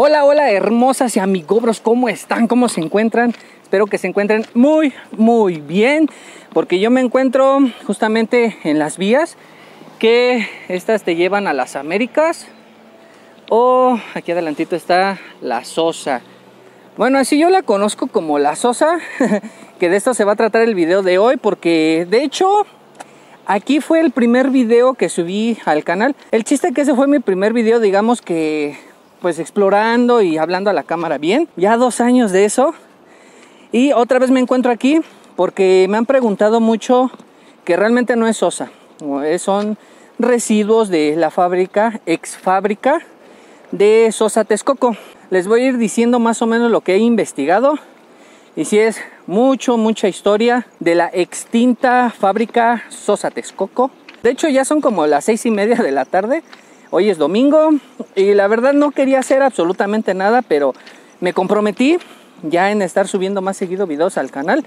Hola, hola hermosas y amigobros, ¿cómo están? ¿Cómo se encuentran? Espero que se encuentren muy bien, porque yo me encuentro justamente en las vías que estas te llevan a las Américas, o aquí adelantito está la Sosa. Bueno, así yo la conozco como la Sosa, que de esto se va a tratar el video de hoy, porque de hecho aquí fue el primer video que subí al canal. El chiste es que ese fue mi primer video, digamos que pues explorando y hablando a la cámara bien. Ya 2 años de eso. Y otra vez me encuentro aquí porque me han preguntado mucho que realmente no es Sosa. Son residuos de la fábrica, ex fábrica de Sosa Texcoco. Les voy a ir diciendo más o menos lo que he investigado. Y si es mucha historia de la extinta fábrica Sosa Texcoco. De hecho ya son como las 6:30 de la tarde. Hoy es domingo y la verdad no quería hacer absolutamente nada, pero me comprometí ya en estar subiendo más seguido videos al canal.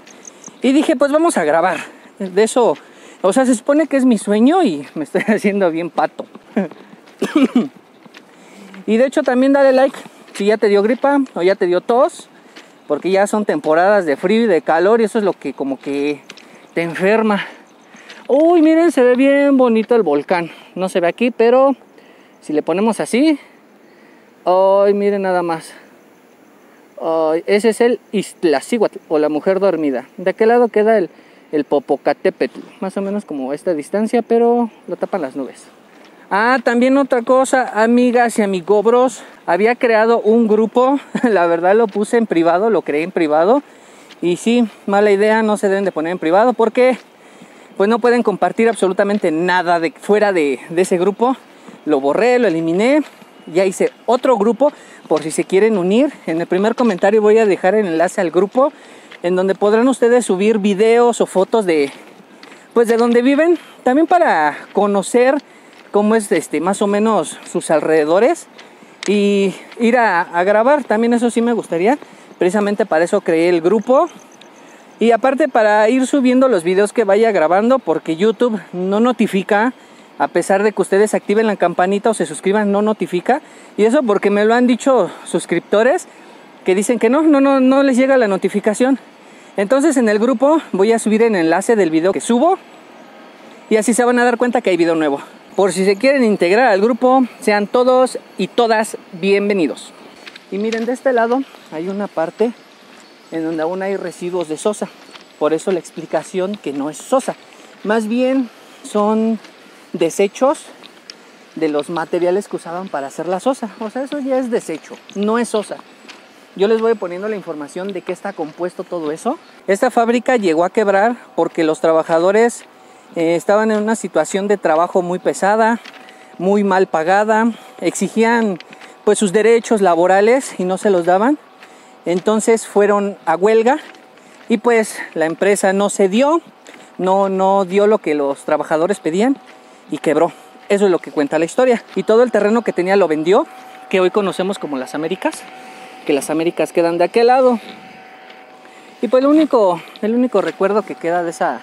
Y dije, pues vamos a grabar. De eso, o sea, se supone que es mi sueño y me estoy haciendo bien pato. Y de hecho también dale like si ya te dio gripa o ya te dio tos, porque ya son temporadas de frío y de calor y eso es lo que como que te enferma. Uy, miren, se ve bien bonito el volcán. No se ve aquí, pero si le ponemos así, ay, miren nada más. Ay, ese es el Iztaccíhuatl o la mujer dormida. De aquel lado queda el Popocatépetl, más o menos como esta distancia, pero lo tapan las nubes. Ah, también otra cosa, amigas y amigobros, había creado un grupo, la verdad lo puse en privado, lo creé en privado. Y sí, mala idea, no se deben de poner en privado porque pues no pueden compartir absolutamente nada de fuera de ese grupo. Lo borré, lo eliminé, ya hice otro grupo por si se quieren unir. En el primer comentario voy a dejar el enlace al grupo en donde podrán ustedes subir videos o fotos de pues de donde viven, también para conocer cómo es más o menos sus alrededores y ir a grabar. También eso sí me gustaría, precisamente para eso creé el grupo. Y aparte para ir subiendo los videos que vaya grabando, porque YouTube no notifica. A pesar de que ustedes activen la campanita o se suscriban, no notifica. Y eso porque me lo han dicho suscriptores que dicen que no les llega la notificación. Entonces en el grupo voy a subir el enlace del video que subo y así se van a dar cuenta que hay video nuevo. Por si se quieren integrar al grupo, sean todos y todas bienvenidos. Y miren, de este lado hay una parte en donde aún hay residuos de Sosa. Por eso la explicación que no es Sosa. Más bien son desechos de los materiales que usaban para hacer la Sosa. O sea, eso ya es desecho, no es Sosa. Yo les voy poniendo la información de qué está compuesto todo eso. Esta fábrica llegó a quebrar porque los trabajadores estaban en una situación de trabajo muy pesada, muy mal pagada, exigían pues sus derechos laborales y no se los daban. Entonces fueron a huelga y pues la empresa no cedió, no dio lo que los trabajadores pedían y quebró. Eso es lo que cuenta la historia. Y todo el terreno que tenía lo vendió, que hoy conocemos como las Américas, que las Américas quedan de aquel lado. Y pues el único recuerdo que queda de esa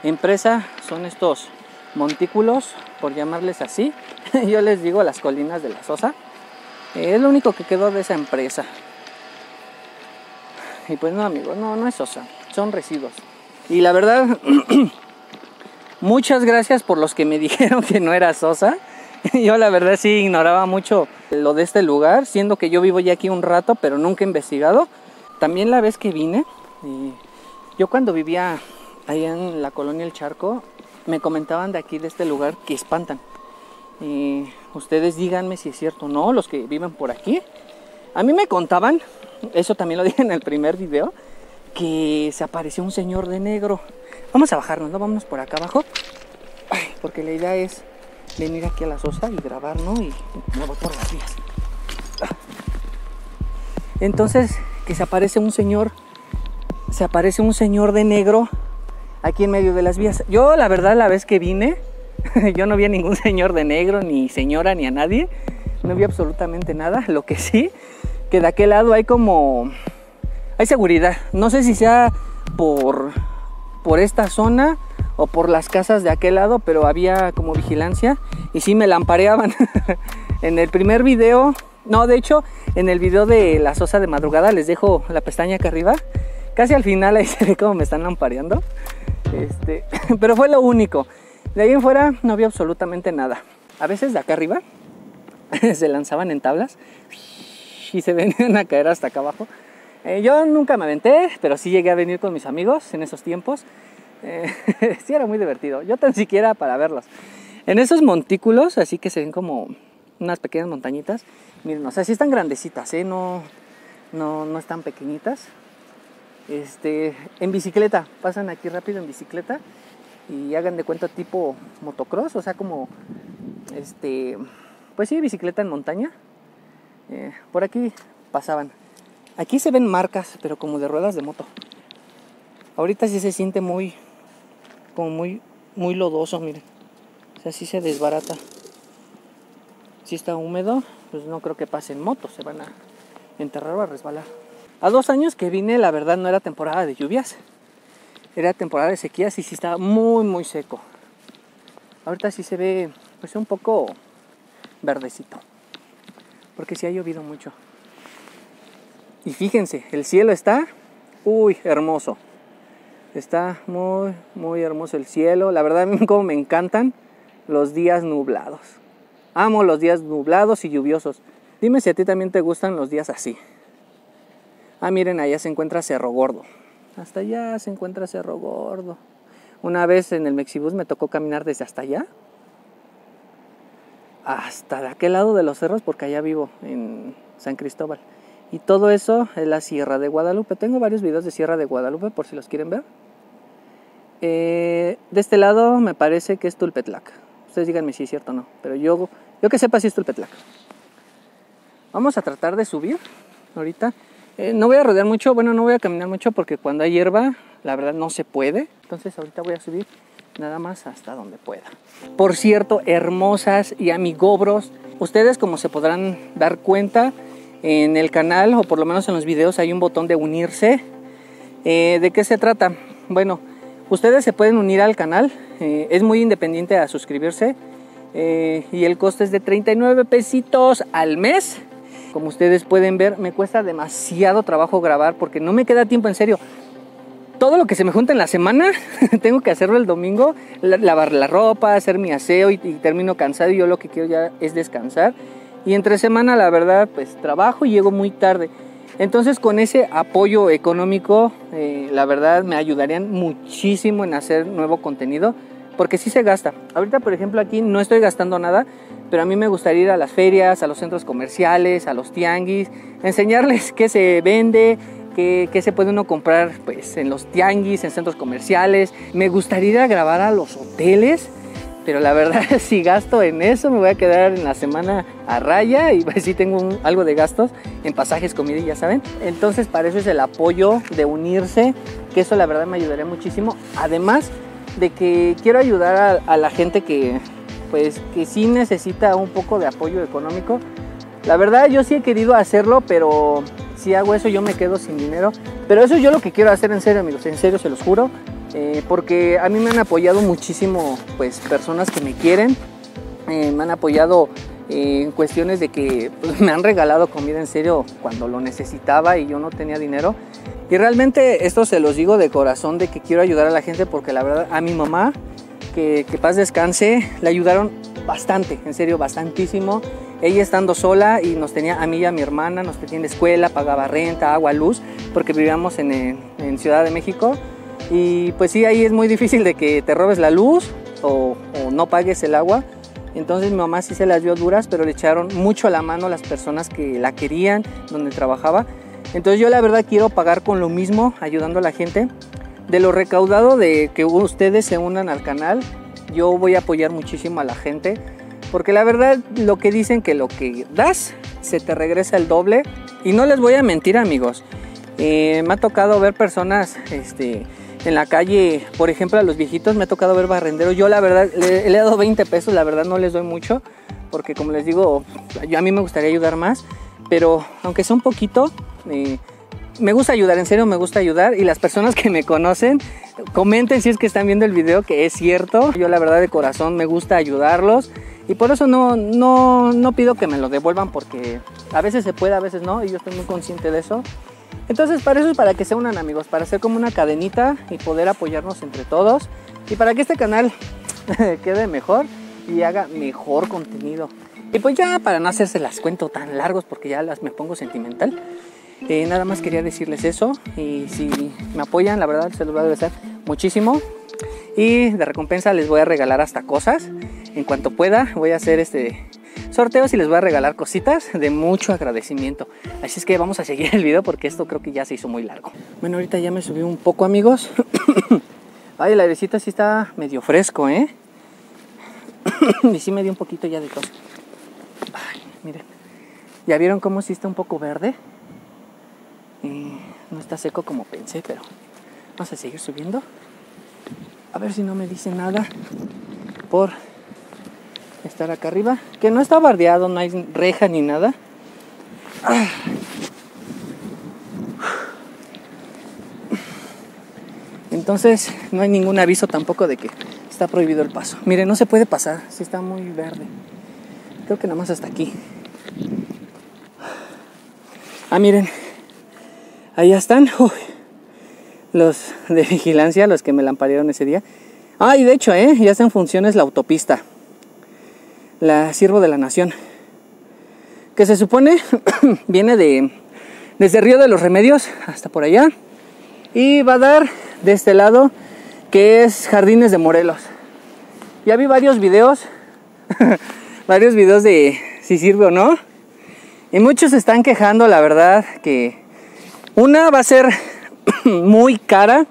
empresa son estos montículos, por llamarles así. Yo les digo las colinas de la Sosa. Es lo único que quedó de esa empresa. Y pues no, amigos, no es Sosa, son residuos. Y la verdad, muchas gracias por los que me dijeron que no era Sosa. Yo la verdad sí ignoraba mucho lo de este lugar, siendo que yo vivo ya aquí un rato, pero nunca he investigado. También la vez que vine, yo cuando vivía allá en la colonia El Charco, me comentaban de aquí, de este lugar, que espantan. Ustedes díganme si es cierto o no, los que viven por aquí. A mí me contaban, eso también lo dije en el primer video, que se apareció un señor de negro. Vamos a bajarnos, ¿no? Vámonos por acá abajo. Ay, porque la idea es venir aquí a la Sosa y grabar, ¿no? Y me voy por las vías. Entonces, que se aparece un señor de negro aquí en medio de las vías. Yo, la verdad, la vez que vine, yo no vi a ningún señor de negro, ni señora, ni a nadie. No vi absolutamente nada. Lo que sí, que de aquel lado hay seguridad. No sé si sea por esta zona o por las casas de aquel lado, pero había como vigilancia y sí me lampareaban. En el primer video No, de hecho, en el video de la Sosa de madrugada les dejo la pestaña acá arriba. Casi al final ahí se ve cómo me están lampareando. Pero fue lo único. De ahí en fuera no había absolutamente nada. A veces de acá arriba se lanzaban en tablas y se venían a caer hasta acá abajo. Yo nunca me aventé, pero sí llegué a venir con mis amigos en esos tiempos. Sí, era muy divertido. Yo tan siquiera para verlos. En esos montículos, así que se ven como unas pequeñas montañitas. Miren, o sea, sí están grandecitas, no están pequeñitas. En bicicleta, pasan aquí rápido en bicicleta y hagan de cuenta tipo motocross, o sea, como, pues sí, bicicleta en montaña. Por aquí pasaban. Aquí se ven marcas, pero como de ruedas de moto. Ahorita sí se siente muy lodoso, miren. O sea, sí se desbarata. Si está húmedo, pues no creo que pasen motos, se van a enterrar o a resbalar. A 2 años que vine, la verdad no era temporada de lluvias. Era temporada de sequías y sí estaba muy seco. Ahorita sí se ve pues un poco verdecito. Porque sí ha llovido mucho. Y fíjense, el cielo está, hermoso. Está muy hermoso el cielo. La verdad, a mí como me encantan los días nublados. Amo los días nublados y lluviosos. Dime si a ti también te gustan los días así. Miren, allá se encuentra Cerro Gordo. Hasta allá se encuentra Cerro Gordo. Una vez en el Mexibus me tocó caminar desde hasta allá hasta de aquel lado de los cerros, porque allá vivo, en San Cristóbal. Y todo eso es la Sierra de Guadalupe. Tengo varios videos de Sierra de Guadalupe por si los quieren ver. De este lado me parece que es Tulpetlac. Ustedes díganme si es cierto o no. Pero yo que sepa si es Tulpetlac. Vamos a tratar de subir ahorita. No voy a rodear mucho, no voy a caminar mucho porque cuando hay hierba, la verdad no se puede. Entonces ahorita voy a subir nada más hasta donde pueda. Por cierto, hermosas y amigobros, ustedes como se podrán dar cuenta, en el canal, o por lo menos en los videos, hay un botón de unirse. ¿De qué se trata? Bueno, ustedes se pueden unir al canal, es muy independiente a suscribirse, y el costo es de 39 pesitos al mes. Como ustedes pueden ver, me cuesta demasiado trabajo grabar porque no me queda tiempo, en serio. Todo lo que se me junta en la semana, tengo que hacerlo el domingo, lavar la ropa, hacer mi aseo y termino cansado y yo lo que quiero ya es descansar. Y entre semana, la verdad, pues trabajo y llego muy tarde. Entonces, con ese apoyo económico, la verdad, me ayudarían muchísimo en hacer nuevo contenido, porque sí se gasta. Ahorita, por ejemplo, aquí no estoy gastando nada, pero a mí me gustaría ir a las ferias, a los centros comerciales, a los tianguis, enseñarles qué se vende, qué se puede uno comprar pues, en los tianguis, en centros comerciales. Me gustaría ir a grabar a los hoteles, pero la verdad, si gasto en eso, me voy a quedar en la semana a raya y pues sí tengo algo de gastos en pasajes, comida y ya saben. Entonces, para eso es el apoyo de unirse, que eso la verdad me ayudaría muchísimo. Además de que quiero ayudar a la gente que sí necesita un poco de apoyo económico. La verdad, yo sí he querido hacerlo, pero si hago eso yo me quedo sin dinero. Pero eso es yo lo que quiero hacer, en serio, amigos, en serio se los juro. Porque a mí me han apoyado muchísimo pues, personas que me quieren, me han apoyado en cuestiones de que pues, me han regalado comida en serio cuando lo necesitaba y yo no tenía dinero. Y realmente esto se los digo de corazón, de que quiero ayudar a la gente, porque la verdad a mi mamá, que paz descanse, le ayudaron bastante, en serio, bastantísimo. Ella estando sola y nos tenía a mí y a mi hermana, nos tenía en la escuela, pagaba renta, agua, luz, porque vivíamos en Ciudad de México. Y pues sí, ahí es muy difícil de que te robes la luz o no pagues el agua. Entonces mi mamá sí se las dio duras, pero le echaron mucho a la mano las personas que la querían, donde trabajaba. Entonces yo la verdad quiero pagar con lo mismo, ayudando a la gente. De lo recaudado de que ustedes se unan al canal, yo voy a apoyar muchísimo a la gente. Porque la verdad, lo que dicen que lo que das, se te regresa el doble. Y no les voy a mentir, amigos. Me ha tocado ver personas en la calle, por ejemplo, a los viejitos, me ha tocado ver barrenderos. Yo la verdad le he dado 20 pesos, la verdad no les doy mucho, porque como les digo, a mí me gustaría ayudar más, pero aunque sea un poquito, me gusta ayudar, en serio me gusta ayudar. Y las personas que me conocen, comenten si es que están viendo el video, que es cierto. Yo la verdad de corazón me gusta ayudarlos. Y por eso no pido que me lo devuelvan, porque a veces se puede, a veces no, y yo estoy muy consciente de eso. Entonces para eso es para que se unan, amigos, para hacer como una cadenita y poder apoyarnos entre todos. Y para que este canal quede mejor y haga mejor contenido. Y pues ya para no hacerse las cuento tan largos, porque ya me pongo sentimental. Nada más quería decirles eso. Y si me apoyan, la verdad se los voy a agradecer muchísimo. Y de recompensa les voy a regalar hasta cosas. En cuanto pueda voy a hacer sorteos y les voy a regalar cositas de mucho agradecimiento. Así es que vamos a seguir el video, porque esto creo que ya se hizo muy largo. Bueno, ahorita ya me subí un poco, amigos. Ay, el airecito sí está medio fresco, ¿eh? Y sí me dio un poquito ya de tos. Ay, miren. ¿Ya vieron cómo sí está un poco verde? No está seco como pensé, pero vamos a seguir subiendo. A ver si no me dice nada por estar acá arriba. Que no está bardeado, no hay reja ni nada. Entonces no hay ningún aviso tampoco de que está prohibido el paso. Miren, no se puede pasar, sí está muy verde. Creo que nada más hasta aquí. Miren, ahí están. Uy, los de vigilancia, los que me lamparearon ese día. Y de hecho, ya está en funciones la autopista, la Siervo de la Nación, que se supone viene desde Río de los Remedios hasta por allá, y va a dar de este lado, que es Jardines de Morelos. Ya vi varios videos varios videos de si sirve o no, y muchos se están quejando, la verdad, que una va a ser muy cara.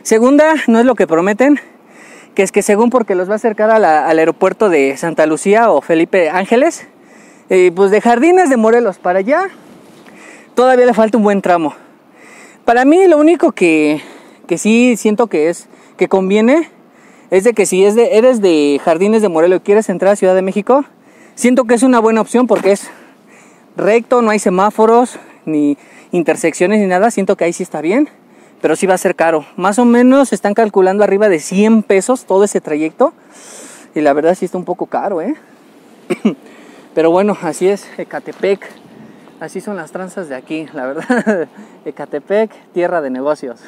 Segunda, no es lo que prometen, que es que según porque los va a acercar al aeropuerto de Santa Lucía o Felipe Ángeles, pues de Jardines de Morelos para allá todavía le falta un buen tramo. Para mí lo único que sí siento que conviene es de que si eres de Jardines de Morelos y quieres entrar a Ciudad de México, siento que es una buena opción porque es recto, no hay semáforos ni intersecciones ni nada. Siento que ahí sí está bien, pero sí va a ser caro. Más o menos están calculando arriba de 100 pesos todo ese trayecto, y la verdad sí está un poco caro, Pero bueno, así es Ecatepec, así son las tranzas de aquí, la verdad. Ecatepec, tierra de negocios.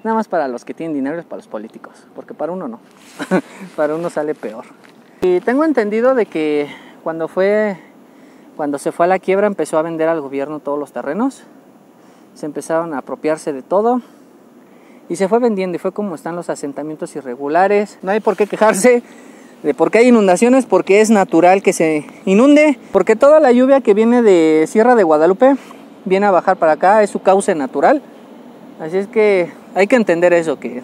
Nada más para los que tienen dinero, es para los políticos, porque para uno no. Para uno sale peor. Y tengo entendido de que cuando se fue a la quiebra, empezó a vender al gobierno todos los terrenos. Se empezaron a apropiarse de todo y se fue vendiendo, y fue como están los asentamientos irregulares. No hay por qué quejarse de por qué hay inundaciones, porque es natural que se inunde, porque toda la lluvia que viene de Sierra de Guadalupe viene a bajar para acá, es su cauce natural. Así es que hay que entender eso, que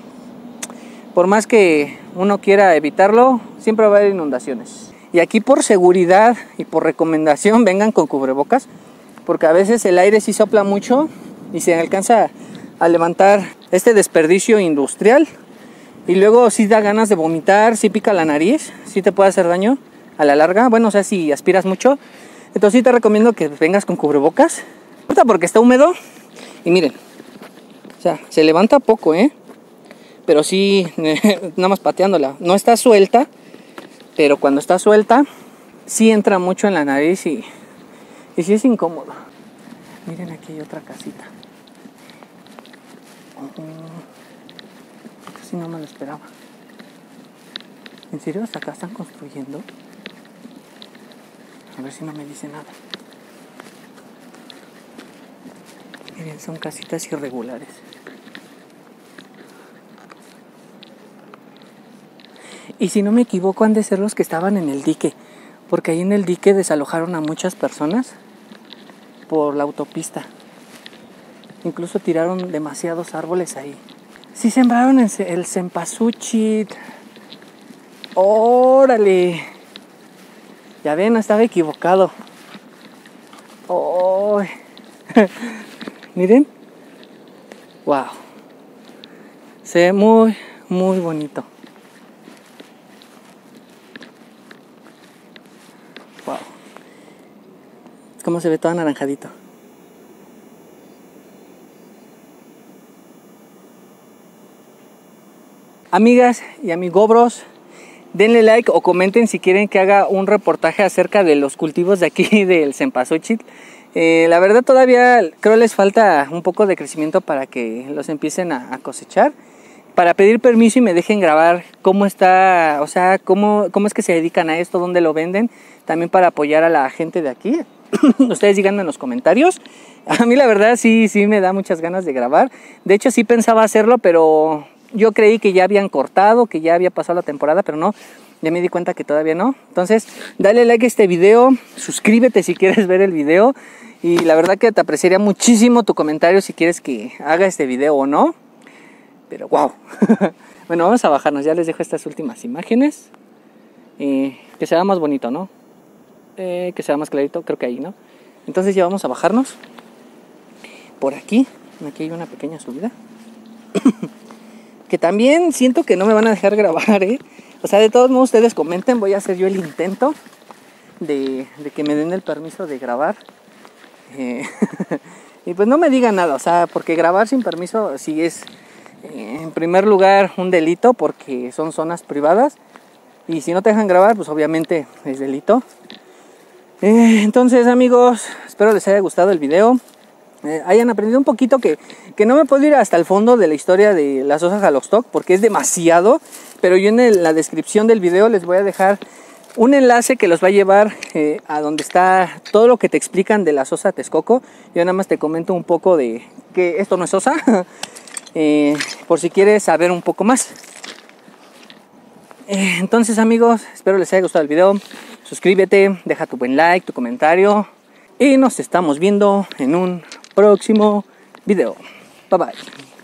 por más que uno quiera evitarlo, siempre va a haber inundaciones. Y aquí por seguridad y por recomendación vengan con cubrebocas, porque a veces el aire sí sopla mucho y se alcanza a levantar este desperdicio industrial, y luego sí da ganas de vomitar, sí pica la nariz, sí te puede hacer daño a la larga. Bueno, o sea, si aspiras mucho. Entonces sí te recomiendo que vengas con cubrebocas, porque está húmedo. Y miren, o sea, se levanta poco, pero sí, nada más pateándola. No está suelta, pero cuando está suelta sí entra mucho en la nariz y sí es incómodo. Miren, aquí hay otra casita. Esto sí no me lo esperaba. ¿En serio? ¿Hasta acá están construyendo? A ver si no me dice nada. Miren, son casitas irregulares. Y si no me equivoco, han de ser los que estaban en el dique, porque ahí en el dique desalojaron a muchas personas por la autopista. Incluso tiraron demasiados árboles ahí. Sí sembraron el cempasúchil. ¡Órale! Ya ven, no estaba equivocado. ¡Oh! Miren. ¡Wow! Se ve muy, muy bonito. ¡Wow! Es como se ve todo anaranjadito. Amigas y amigobros, denle like o comenten si quieren que haga un reportaje acerca de los cultivos de aquí del cempasúchil. La verdad todavía creo les falta un poco de crecimiento para que los empiecen a cosechar, para pedir permiso y me dejen grabar cómo está, o sea, cómo es que se dedican a esto, dónde lo venden, también para apoyar a la gente de aquí. Ustedes díganme en los comentarios. A mí la verdad sí me da muchas ganas de grabar. De hecho sí pensaba hacerlo, pero yo creí que ya habían cortado, que ya había pasado la temporada, pero no, ya me di cuenta que todavía no. Entonces dale like a este video, suscríbete si quieres ver el video, y la verdad que te apreciaría muchísimo tu comentario si quieres que haga este video o no. Pero wow. Bueno, vamos a bajarnos, ya les dejo estas últimas imágenes. Que se vea más bonito, ¿no? Que sea más clarito, creo que ahí, ¿no? Entonces ya vamos a bajarnos por aquí. Aquí hay una pequeña subida que también siento que no me van a dejar grabar, O sea, de todos modos ustedes comenten. Voy a hacer yo el intento de que me den el permiso de grabar. Y pues no me digan nada, o sea, porque grabar sin permiso sí es en primer lugar un delito, porque son zonas privadas, y si no te dejan grabar pues obviamente es delito. Entonces amigos, espero les haya gustado el video, hayan aprendido un poquito, que no me puedo ir hasta el fondo de la historia de las osas Halostock porque es demasiado, pero yo en la descripción del video les voy a dejar un enlace que los va a llevar a donde está todo lo que te explican de la osa Texcoco. Yo nada más te comento un poco de que esto no es osa, por si quieres saber un poco más. Entonces amigos, espero les haya gustado el video. Suscríbete, deja tu buen like, tu comentario, y nos estamos viendo en un próximo video. Bye bye.